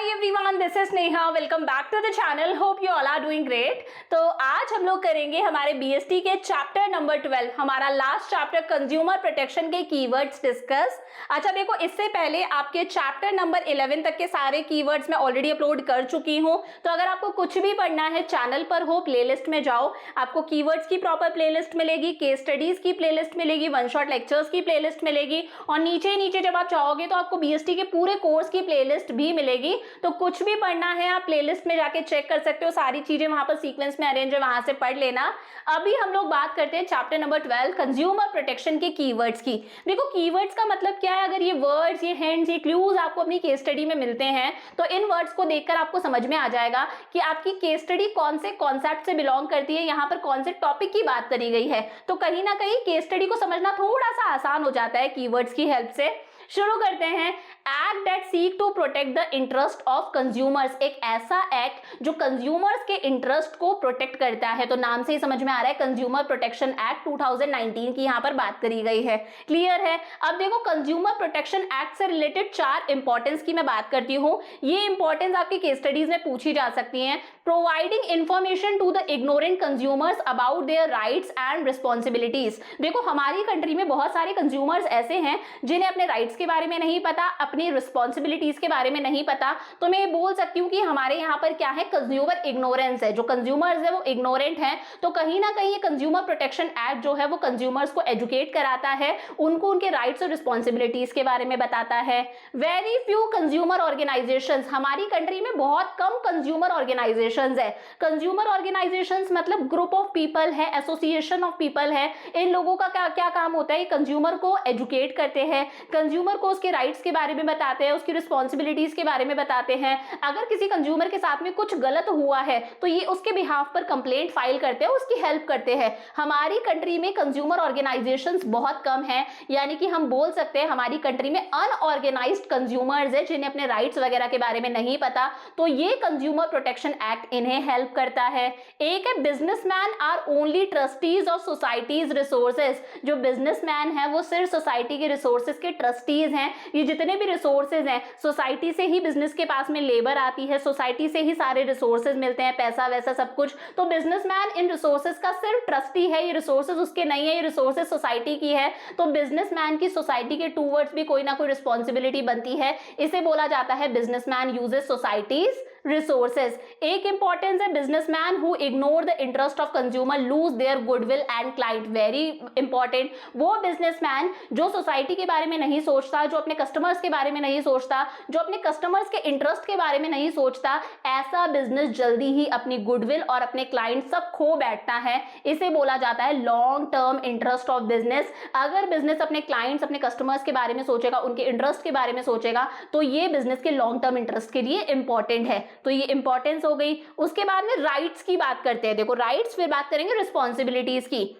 Hi everyone, this is Neha. Welcome back to the channel. Hope you all are doing great. तो आज हम लोग करेंगे हमारे बीएसटी के चैप्टर नंबर 12, हमारा लास्ट चैप्टर कंज्यूमर प्रोटेक्शन के कीवर्ड्स डिस्कस। अच्छा देखो, इससे पहले आपके चैप्टर नंबर 11 तक के सारे कीवर्ड्स मैं ऑलरेडी अपलोड कर चुकी हूँ। तो अगर आपको कुछ भी पढ़ना है चैनल पर हो, प्लेलिस्ट में जाओ, आपको कीवर्ड्स की प्रॉपर प्लेलिस्ट मिलेगी, केस स्टडीज की प्लेलिस्ट मिलेगी, वन शॉट लेक्चर्स की प्लेलिस्ट मिलेगी और नीचे जब आप चाहोगे तो आपको बीएसटी के पूरे कोर्स की प्लेलिस्ट भी मिलेगी। तो कुछ भी पढ़ना है आप प्लेलिस्ट में जाके चेक कर सकते हो, सारी चीजें वहां पर सीक्वेंस में अरेंज है, वहां से पढ़ लेना। अभी हम लोग बात करते हैं चैप्टर नंबर 12 कंज्यूमर प्रोटेक्शन के कीवर्ड्स की। देखो, कीवर्ड्स का मतलब क्या है? अगर ये वर्ड्स, ये हिंट्स, ये क्लूज आपको अपनी केस स्टडी में मिलते हैं तो इन वर्ड्स को देखकर आपको समझ में आ जाएगा कि आपकी केस स्टडी कौन से कॉन्सेप्ट से बिलोंग करती है, यहाँ पर कौन से टॉपिक की बात करी गई है। तो कहीं ना कहीं केस स्टडी को समझना थोड़ा सा आसान हो जाता है कीवर्ड्स की हेल्प से। शुरू करते हैं। Act that seek to protect the interest of consumers, एक ऐसा एक्ट जो कंज्यूमर्स के इंटरेस्ट को प्रोटेक्ट करता है। तो नाम से ही समझ में आ रहा है, कंज्यूमर प्रोटेक्शन एक्ट 2019 की यहाँ पर बात करी गई है। क्लियर है? अब देखो, कंज्यूमर प्रोटेक्शन एक्ट से रिलेटेड 4 इंपॉर्टेंस की मैं बात करती हूँ। ये इंपॉर्टेंस आपकी केस स्टडीज में पूछी जा सकती है। Providing information to the ignorant consumers about their rights and responsibilities. देखो, हमारी कंट्री में बहुत सारे कंज्यूमर्स ऐसे हैं जिन्हें अपने राइट्स के बारे में नहीं पता, अपनी रिस्पॉन्सिबिलिटीज के बारे में नहीं पता। तो मैं ये बोल सकती हूँ कि हमारे यहाँ पर क्या है, कंज्यूमर इग्नोरेंस है। जो कंज्यूमर्स है वो इग्नोरेंट है। तो कहीं ना कहीं ये कंज्यूमर प्रोटेक्शन एक्ट जो है वो कंज्यूमर्स को एजुकेट कराता है, उनको उनके राइट्स और रिस्पॉन्सिबिलिटीज के बारे में बताता है। वेरी फ्यू कंज्यूमर ऑर्गेनाइजेशंस, हमारी कंट्री में बहुत कम कंज्यूमर ऑर्गेनाइजेशंस है। कंज्यूमर ऑर्गेनाइजेशंस मतलब ग्रुप ऑफ पीपल है, एसोसिएशन ऑफ पीपल है। इन लोगों का क्या काम होता है? कंज्यूमर को एजुकेट करते हैं, कंज्यूमर को उसके राइट्स के बारे में बताते हैं, उसकी रिस्पॉन्सिबिलिटीज के बारे में बताते हैं। अगर किसी कंज्यूमर के साथ में कुछ गलत हुआ है तो ये उसके बिहाफ पर कंप्लेंट फाइल करते हैं, उसकी हेल्प करते हैं। हमारी कंट्री में कंज्यूमर ऑर्गेनाइजेशंस बहुत कम है, यानी कि हम बोल सकते हैं हमारी कंट्री में अनऑर्गेनाइज्ड कंज्यूमर्स है जिन्हें अपने राइट्स वगैरह के बारे में नहीं पता। तो ये कंज्यूमर प्रोटेक्शन एक्ट इन्हें हेल्प करता है। एक है businessman are only trustees of societies resources. जो बिजनेसमैन है वो सिर्फ सोसाइटी के रिसोर्सेज के ट्रस्टीज हैं। ये जितने भी रिसोर्सेज हैं, सोसाइटी से ही बिजनेस के पास में लेबर आती है, सोसाइटी से ही सारे रिसोर्सेज मिलते हैं, पैसा वैसा सब कुछ। तो बिजनेसमैन इन रिसोर्सेज का सिर्फ ट्रस्टी है, ये रिसोर्सेज उसके नहीं है, ये रिसोर्सेज सोसाइटी की है। तो बिजनेसमैन की सोसाइटी के टूवर्ड्स भी कोई ना कोई रिस्पॉन्सिबिलिटी बनती है। इसे बोला जाता है बिजनेसमैन यूजेस सोसाइटीज रिसोर्सेज। एक इंपॉर्टेंस है, businessman who ignore the interest of consumer lose their goodwill and client. Very important, वो बिजनेसमैन जो सोसाइटी के बारे में नहीं सोचता, जो अपने कस्टमर्स के बारे में नहीं सोचता, जो अपने कस्टमर्स के इंटरेस्ट के बारे में नहीं सोचता, ऐसा बिजनेस जल्दी ही अपनी गुडविल और अपने क्लाइंट सब खो बैठता है। इसे बोला जाता है long term interest of business. अगर बिजनेस अपने क्लाइंट्स, अपने कस्टमर्स के बारे में सोचेगा, उनके इंटरेस्ट के बारे में सोचेगा, तो ये बिजनेस के लॉन्ग टर्म इंटरेस्ट के लिए इंपॉर्टेंट है। तो ये इंपॉर्टेंस हो गई। उसके बाद में राइट्स की बात करते हैं। देखो, राइट्स, फिर बात करेंगे रिस्पॉन्सिबिलिटीज की।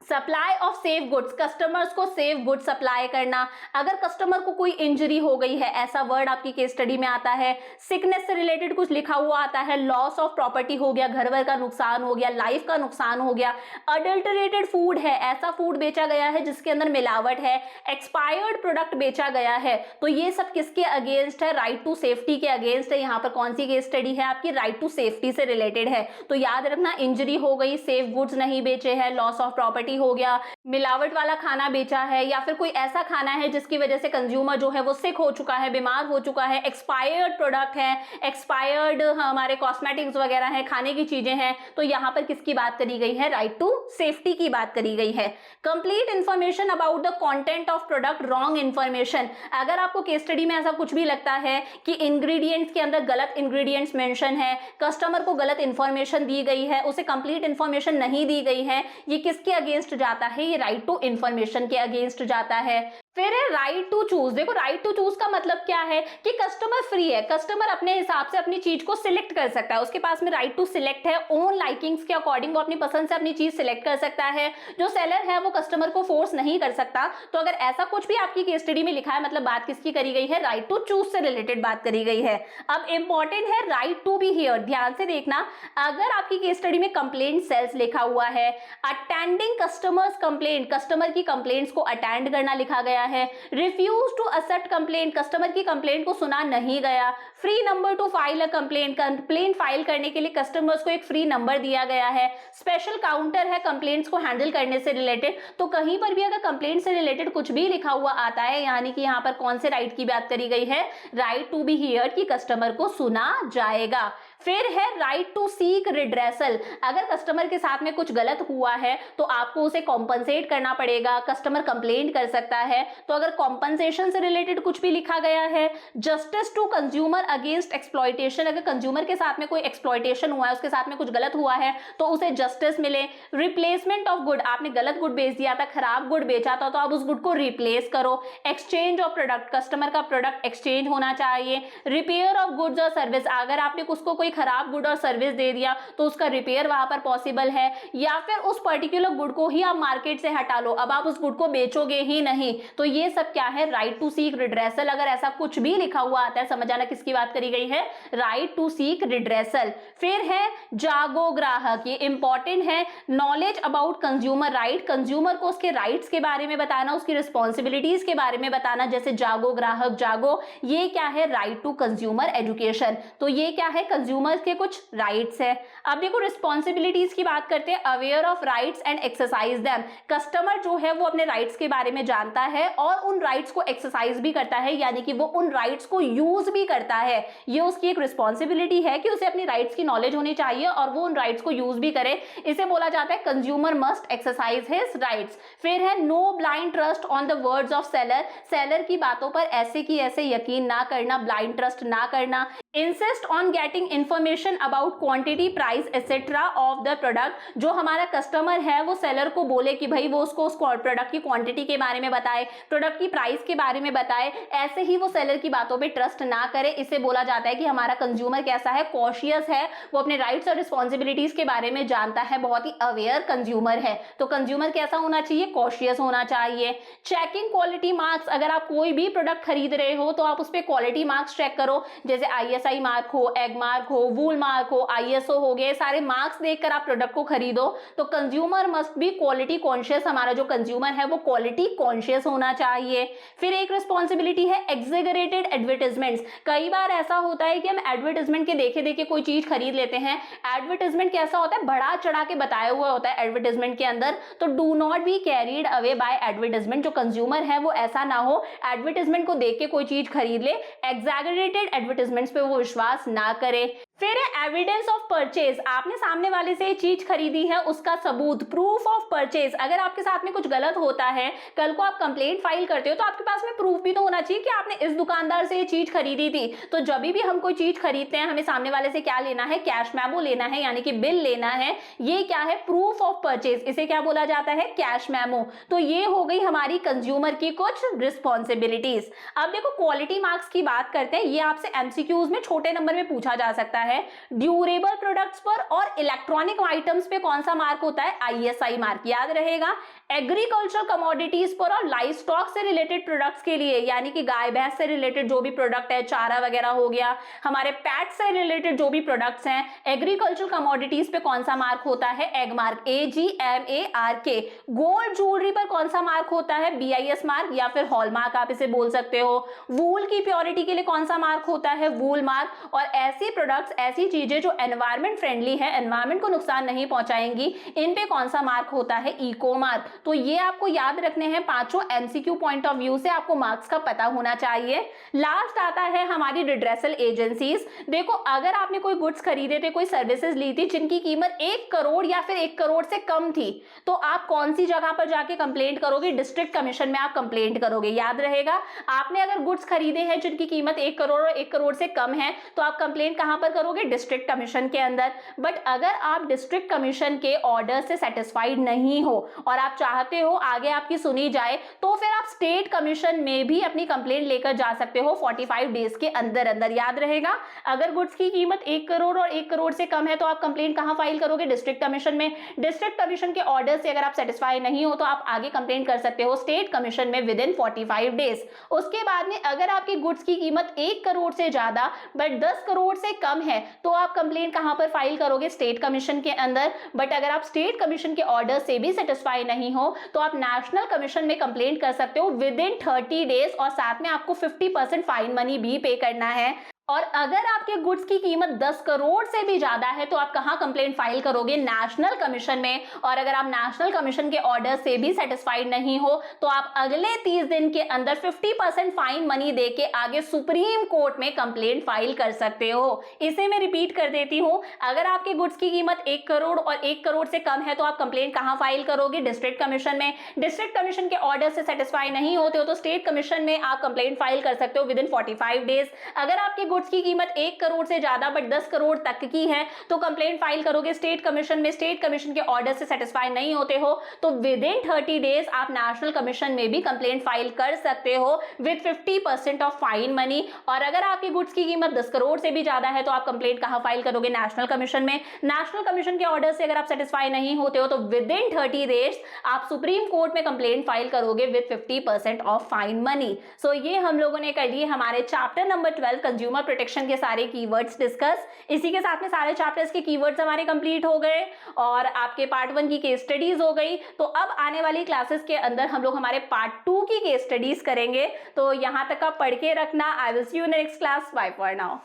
Supply of safe goods, customers को सेफ गुड सप्लाई करना। अगर कस्टमर को कोई इंजरी हो गई है, ऐसा वर्ड आपकी केस स्टडी में आता है। सिकनेस से रिलेटेड कुछ लिखा हुआ आता है, लॉस ऑफ प्रॉपर्टी हो गया, घर वर का नुकसान हो गया, लाइफ का नुकसान हो गया। अडल्टरेटेड फूड है, ऐसा फूड बेचा गया है जिसके अंदर मिलावट है। एक्सपायर्ड प्रोडक्ट बेचा गया है। तो ये सब किसके अगेंस्ट है? राइट टू सेफ्टी के अगेंस्ट है। यहाँ पर कौन सी केस स्टडी है आपकी? राइट टू सेफ्टी से रिलेटेड है। तो याद रखना, इंजरी हो गई, सेफ गुड्स नहीं बेचे हैं, लॉस ऑफ प्रॉपर्टी हो गया, मिलावट वाला खाना बेचा है, या फिर कोई ऐसा खाना है जिसकी वजह से कंज्यूमर जो है वो सिक हो चुका है, बीमार हो चुका है, एक्सपायर्ड प्रोडक्ट है, एक्सपायर्ड हमारे कॉस्मेटिक्स वगैरह हैं, खाने की चीजें हैं। तो यहाँ पर किसकी बात करी गई है? राइट टू सेफ्टी की बात करी गई है। Complete information about the content of product, wrong information. अगर आपको केस स्टडी में ऐसा कुछ भी लगता है कि इंग्रेडिएंट्स के अंदर गलत इंग्रेडिएंट्स मेंशन है, कस्टमर को गलत इंफॉर्मेशन दी गई है, उसे कंप्लीट इंफॉर्मेशन नहीं दी गई है, ये किसके अगेंस्ट जाता है? ये राइट टू इंफॉर्मेशन के अगेंस्ट जाता है। फिर है राइट टू चूज। देखो, राइट टू चूज का मतलब क्या है कि कस्टमर फ्री है, कस्टमर अपने हिसाब से अपनी चीज को सिलेक्ट कर सकता है, उसके पास में राइट टू सिलेक्ट है। ओन लाइकिंग्स के अकॉर्डिंग वो अपनी पसंद से अपनी चीज सिलेक्ट कर सकता है। जो सेलर है वो कस्टमर को फोर्स नहीं कर सकता। तो अगर ऐसा कुछ भी आपकी केस स्टडी में लिखा है, मतलब बात किसकी करी गई है? राइट टू चूज से रिलेटेड बात करी गई है। अब इंपॉर्टेंट है राइट टू बी हियर। ध्यान से देखना, अगर आपकी केस स्टडी में कंप्लेंट सेल्स लिखा हुआ है, अटेंडिंग कस्टमर्स कंप्लेंट, कस्टमर की कंप्लेंट्स को अटेंड करना लिखा गया गया है, refuse to accept complaint, customer की कंप्लेंट को सुना नहीं गया, free number to file a complaint, complaint file करने के लिए कस्टमर्स को एक फ्री नंबर दिया गया है, स्पेशल काउंटर है कंप्लेंट्स को हैंडल करने से रिलेटेड। तो कहीं पर भी अगर कंप्लेंट से रिलेटेड कुछ भी लिखा हुआ आता है, यानी कि यहाँ पर कौन से राइट की बात करी गई है, राइट टू बी हियर्ड, की कस्टमर को सुना जाएगा। फिर है राइट टू सीक रिड्रेसल, अगर कस्टमर के साथ में कुछ गलत हुआ है तो आपको उसे कॉम्पनसेट करना पड़ेगा, कस्टमर कंप्लेंट कर सकता है। तो अगर कॉम्पनसेशन से रिलेटेड कुछ भी लिखा गया है, justice to consumer against exploitation, अगर कंज्यूमर के साथ में कोई एक्सप्लॉयटेशन हुआ है, उसके साथ में कुछ गलत हुआ है तो उसे जस्टिस मिले। रिप्लेसमेंट ऑफ गुड, आपने गलत गुड बेच दिया था, खराब गुड बेचा था, तो आप उस गुड को रिप्लेस करो। एक्सचेंज ऑफ प्रोडक्ट, कस्टमर का प्रोडक्ट एक्सचेंज होना चाहिए। रिपेयर ऑफ गुड्स और सर्विस, अगर आपने उसको कोई खराब गुड और सर्विस दे दिया तो उसका रिपेयर वहां पर पॉसिबल है, या फिर उस पर्टिकुलर गुड को ही आप मार्केट से हटा लो, अब आप उस गुड को बेचोगे ही नहीं। तो ये सब क्या है, राइट टू सीक रिड्रेसल। अगर ऐसा कुछ भी लिखा हुआ आता है, समझ आना किसकी बात करी गई है, राइट टू सीक रिड्रेसल। फिर है जागो ग्राहक, ये इंपॉर्टेंट है, knowledge about consumer right, consumer को उसके राइट्स के बारे में बताना, उसकी रिस्पॉन्सिबिलिटीज के बारे में बताना, जैसे जागो ग्राहक, जागो, ये क्या है, राइट टू कंज्यूमर एजुकेशन। तो ये क्या है, कंज्यूमर के कुछ राइट्स है। अब देखो रिस्पॉन्सिबिलिटीज की बात करते हैं, aware of rights and exercise them, customer जो है वो अपने राइट्स के बारे में जानता है और उन राइट्स को एक्सरसाइज भी करता है, यानी कि वो उन राइट्स को यूज भी करता है। ये उसकी एक रिस्पॉन्सिबिलिटी है कि उसे अपनी राइट्स की नॉलेज होनी चाहिए और वो उन राइट्स को यूज भी करे। इसे बोला जाता है consumer must exercise his rights. फिर है no blind trust on the words of seller, seller की बातों पर ऐसे की ऐसे यकीन ना करना, ब्लाइंड ट्रस्ट ना करना। Insist on getting information about quantity, price etcetera of the product, जो हमारा कस्टमर है वो सेलर को बोले कि भाई वो उसको उस प्रोडक्ट की क्वांटिटी के बारे में बताए, प्रोडक्ट की प्राइस के बारे में बताए, ऐसे ही वो सेलर की बातों पे ट्रस्ट ना करे। इसे बोला जाता है कि हमारा कंज्यूमर कैसा है, कॉशियस है, वो अपने राइट्स और रिस्पॉन्सिबिलिटीज के बारे में जानता है, बहुत ही अवेयर कंज्यूमर है। तो कंज्यूमर कैसा होना चाहिए, कॉशियस होना चाहिए। चेकिंग क्वालिटी मार्क्स, अगर आप कोई भी प्रोडक्ट खरीद रहे हो तो आप उस पर क्वालिटी मार्क्स चेक करो, जैसे ISI मार्क हो, एग मार्क हो, वूल मार्क हो, ISO हो गए, सारे मार्क्स देखकर आप प्रोडक्ट को खरीदो। तो consumer must be quality conscious, हमारा जो कंज्यूमर है वो क्वालिटी कॉन्शियस होना चाहिए। फिर एक रिस्पॉन्सिबिलिटी है एक्सेगरेटेड एडवर्टाइजमेंट्स, कई बार ऐसा होता है कि हम एडवर्टाइजमेंट के देखे देखे कोई चीज खरीद लेते हैं। एडवर्टाइजमेंट कैसा होता है, बढ़ा चढ़ा के बताया हुआ होता है एडवर्टाइजमेंट के अंदर, तो do not be carried away by advertisement, जो कंज्यूमर है वो ऐसा ना हो एडवर्टाइजमेंट को देख के कोई चीज खरीद ले, एक्सेगरेटेड एडवर्टाइजमेंट्स पे वो विश्वास ना करे। फिर है एविडेंस ऑफ परचेज, आपने सामने वाले से चीज खरीदी है उसका सबूत, प्रूफ ऑफ परचेज। अगर आपके साथ में कुछ गलत होता है, कल को आप कंप्लेंट फाइल करते हो तो आपके पास में प्रूफ भी तो होना चाहिए कि आपने इस दुकानदार से ये चीज खरीदी थी। तो जब भी हम कोई चीज खरीदते हैं हमें सामने वाले से क्या लेना है, कैश मेमो लेना है, यानी कि बिल लेना है। ये क्या है, प्रूफ ऑफ परचेज, इसे क्या बोला जाता है, कैश मेमो। तो ये हो गई हमारी कंज्यूमर की कुछ रिस्पॉन्सिबिलिटीज। अब देखो क्वालिटी मार्क्स की बात करते हैं, ये आपसे एमसीक्यूज में छोटे नंबर में पूछा जा सकता है। ड्यूरेबल प्रोडक्ट्स पर और इलेक्ट्रॉनिक आइटम्स पे कौन सा मार्क होता है, ISI मार्क, याद रहेगा। एग्रीकल्चर कमोडिटीज पर और लाइव स्टॉक से रिलेटेड प्रोडक्ट्स के लिए, यानी कि गाय भैंस से रिलेटेड जो भी प्रोडक्ट है, चारा वगैरह हो गया, हमारे पेट से रिलेटेड जो भी प्रोडक्ट्स हैं, एग्रीकल्चर कमोडिटीज पे कौन सा मार्क होता है, egg mark, AGMARK। Gold jewellery पर कौन सा मार्क होता है, BIS मार्क या फिर हॉलमार्क आप इसे बोल सकते हो। वूल की प्योरिटी के लिए कौन सा मार्क होता है, वूल मार्क। और ऐसी प्रोडक्ट्स, ऐसी चीजें जो एनवायरमेंट फ्रेंडली है, एनवायरमेंट को नुकसान नहीं पहुंचाएंगी, इन पे कौन सा मार्क होता है, इको मार्क। तो ये आपको याद रखने हैं, पांचों MCQ पॉइंट ऑफ व्यू से आपको मार्क्स का पता होना चाहिए। लास्ट आता है हमारी रिड्रेसल एजेंसीज। देखो अगर आपने कोई गुड्स खरीदे थे, कोई सर्विसेज ली थी जिनकी कीमत 1 करोड़ या फिर 1 करोड़ से कम थी, तो आप कौन सी जगह पर जाके कंप्लेंट करोगे, डिस्ट्रिक्ट कमीशन में आप कंप्लेंट करोगे। याद रहेगा, आपने अगर गुड्स खरीदे हैं जिनकी कीमत 1 करोड़ और 1 करोड़ से कम है तो आप कंप्लेंट कहां पर करोगे, डिस्ट्रिक्ट कमीशन के अंदर। बट अगर आप डिस्ट्रिक्ट कमीशन के ऑर्डर से सेटिस्फाइड नहीं हो और आप चाहते हो आगे आपकी सुनी जाए, तो फिर आप स्टेट कमीशन में भी अपनी कंप्लेंट लेकर जा सकते हो 45 डेज के अंदर अंदर। याद रहेगा, अगर गुड्स की कीमत 1 करोड़ और 1 करोड़ से कम है तो आप कंप्लेंट कहां फाइल करोगे, डिस्ट्रिक्ट कमीशन में। डिस्ट्रिक्ट कमीशन के ऑर्डर से अगर आप सेटिस्फाई नहीं हो तो आप आगे कंप्लेंट कर सकते हो स्टेट कमीशन में विद इन 45 डेज। उसके बाद में अगर आपकी गुड्स की कीमत 1 करोड़ से ज्यादा बट 10 करोड़ से कम है, है तो आप कंप्लेंट कहां पर फाइल करोगे, स्टेट कमीशन के अंदर। बट अगर आप स्टेट कमीशन के ऑर्डर से भी सेटिस्फाई नहीं हो तो आप नेशनल कमीशन में कंप्लेंट कर सकते हो विद इन 30 डेज, और साथ में आपको 50% फाइन मनी भी पे करना है। और अगर आपके गुड्स की कीमत 10 करोड़ से भी ज्यादा है तो आप कहां कंप्लेंट फाइल करोगे, नेशनल कमीशन में। और अगर आप नेशनल कमीशन के ऑर्डर से भी सेटिस्फाइड नहीं हो तो आप अगले 30 दिन के अंदर 50% फाइन मनी देके आगे सुप्रीम कोर्ट में कंप्लेंट फाइल कर सकते हो। इसे मैं रिपीट कर देती हूं, अगर आपके गुड्स की कीमत 1 करोड़ और 1 करोड़ से कम है तो आप कंप्लेंट कहां फाइल करोगे, डिस्ट्रिक्ट कमीशन में। डिस्ट्रिक्ट कमीशन के ऑर्डर से सेटिस्फाई नहीं होते हो तो स्टेट कमीशन में आप कंप्लेंट फाइल कर सकते हो विद इन 45 डेज। अगर आपके गुड्स की कीमत 1 करोड़ से ज्यादा बट 10 करोड़ तक की है तो कंप्लेंट फाइल करोगे स्टेट कमीशन में। स्टेट कमीशन के ऑर्डर से सेटिस्फाई नहीं होते हो तो विद इन 30 डेज आप नेशनल कमीशन में भी कंप्लेंट फाइल कर सकते हो विद 50% ऑफ फाइन मनी। और अगर आपकी गुड्स की कीमत 10 करोड़ से भी ज्यादा है तो आप कंप्लेंट कहां फाइल करोगे, नेशनल कमीशन में। नेशनल कमीशन के ऑर्डर से अगर आप सेटिस्फाई नहीं होते हो तो विद इन 30 डेज आप सुप्रीम कोर्ट में कंप्लेंट फाइल करोगे विद 50% ऑफ फाइन मनी। सो ये हम लोगों ने कर लिए हमारे चैप्टर नंबर 12 कंज्यूमर प्रोटेक्शन के सारे कीवर्ड्स डिस्कस। इसी के साथ में सारे चैप्टर्स के कीवर्ड्स हमारे कंप्लीट हो गए और आपके पार्ट 1 की केस स्टडीज हो गई। तो अब आने वाली क्लासेस के अंदर हम लोग हमारे पार्ट 2 की केस स्टडीज करेंगे। तो यहां तक आप पढ़ के रखना। I will see you in next class. Bye for now.